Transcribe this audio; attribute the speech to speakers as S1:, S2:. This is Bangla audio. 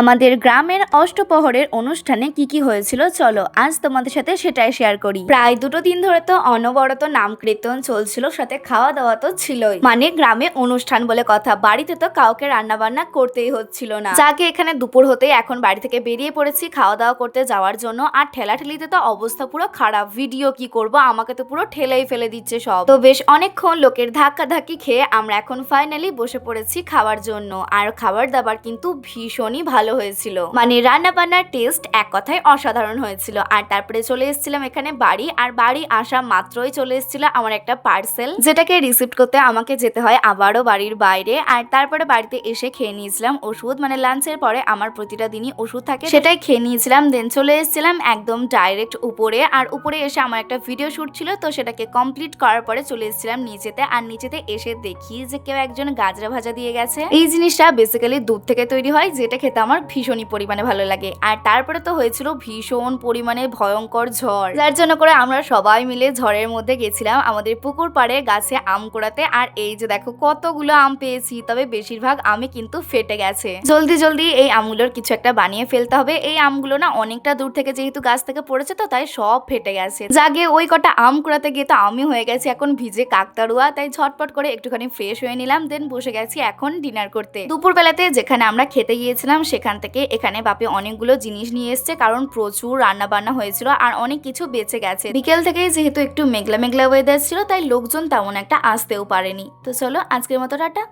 S1: আমাদের গ্রামের অষ্টপ্রহরের অনুষ্ঠানে কি হয়েছিল চলো আজ তোমাদের সাথে সেটাই শেয়ার করি। প্রায় 2 দিন ধরে তো অনবরত নাম কীর্তন চলছিল, সাথে খাওয়া দাওয়া তো ছিলই। মানে গ্রামে অনুষ্ঠান বলে কথা, বাড়িতে তো কাউকে রান্না বান্না করতেই হচ্ছিল না। যাকে এখানে দুপুর হতেই এখন বাড়ি থেকে বেরিয়ে পড়েছি খাওয়া দাওয়া করতে যাওয়ার জন্য। আর ঠেলাঠেলিতে তো অবস্থা পুরো খারাপ, ভিডিও কি করব, আমাকে তো পুরো ঠেলাই ফেলে দিচ্ছে সব। তো বেশ অনেকক্ষণ লোকের ধাক্কা ধাক্কি খেয়ে আমরা এখন ফাইনালি বসে পড়েছি খাওয়ার জন্য। আর খাবার দাবার কিন্তু ভীষণই ভালো হয়েছিল, মানে রান্না বান্নার টেস্ট এক কথায় অসাধারণ হয়েছিল। আর তারপরে চলে এসেছিলাম এখানে বাড়ি, আর বাড়ি আসা মাত্রই চলে এসেছিল আমার একটা পার্সেল, যেটাকে রিসিভ করতে আমাকে যেতে হয় আবারও বাড়ির বাইরে। আর তারপরে বাড়িতে এসে খেয়ে নিয়েছিলাম ওষুধ, মানে লাঞ্চের পরে আমার প্রতিটা দিনই ওষুধ থাকে, সেটাই খেয়ে নিয়েছিলাম। দেন চলে এসেছিলাম একদম ডাইরেক্ট উপরে। আর উপরে এসে আমার একটা ভিডিও শুট ছিল, তো সেটাকে কমপ্লিট করার পরে চলে এসেছিলাম নিচেতে। আর নিচেতে এসে দেখি যে কেউ একজন গাজরা ভাজা দিয়ে গেছে। এই জিনিসটা বেসিক্যালি দুধ থেকে তৈরি হয়, যেটা খেতে আমার ভীষণই পরিমাণে ভালো লাগে। আর তারপরে তো হয়েছিল ভীষণ পরিমাণে ভয়ঙ্কর ঝড়, যার জন্য করে আমরা সবাই মিলে ঝড়ের মধ্যে গেছিলাম আমাদের পুকুর পাড়ে গাছে আম কুড়াতে। আর এই যে দেখো কতগুলো আম পেয়েছি, তবে বেশিরভাগ আমি কিন্তু ফেটে গেছে। জলদি জলদি এই আমগুলোর কিছু একটা বানিয়ে ফেলতে হবে। এই আমগুলো না অনেকটা দূর থেকে যেহেতু গাছ থেকে পড়েছে, তো তাই সব ফেটে গেছে। জাগে ওই কটা আম কুড়াতে গিয়ে তো আমি হয়ে গেছি এখন ভিজে কাকতাড়ুয়া, তাই ঝটপট করে একটুখানি ফ্রেশ হয়ে নিলাম। দেন বসে গেছি এখন ডিনার করতে। দুপুর বেলাতে যেখানে আমরা খেতে গিয়েছিলাম সেখান থেকে এখানে বাপি অনেকগুলো জিনিস নিয়ে এসছে, কারণ প্রচুর রান্না বান্না হয়েছিল আর অনেক কিছু বেঁচে গেছে। বিকেল থেকেই যেহেতু একটু মেঘলা মেঘলা ওয়েদার ছিল, তাই লোকজন তেমন একটা আসতেও পারেনি। তো চলো আজকের মতো টাটা।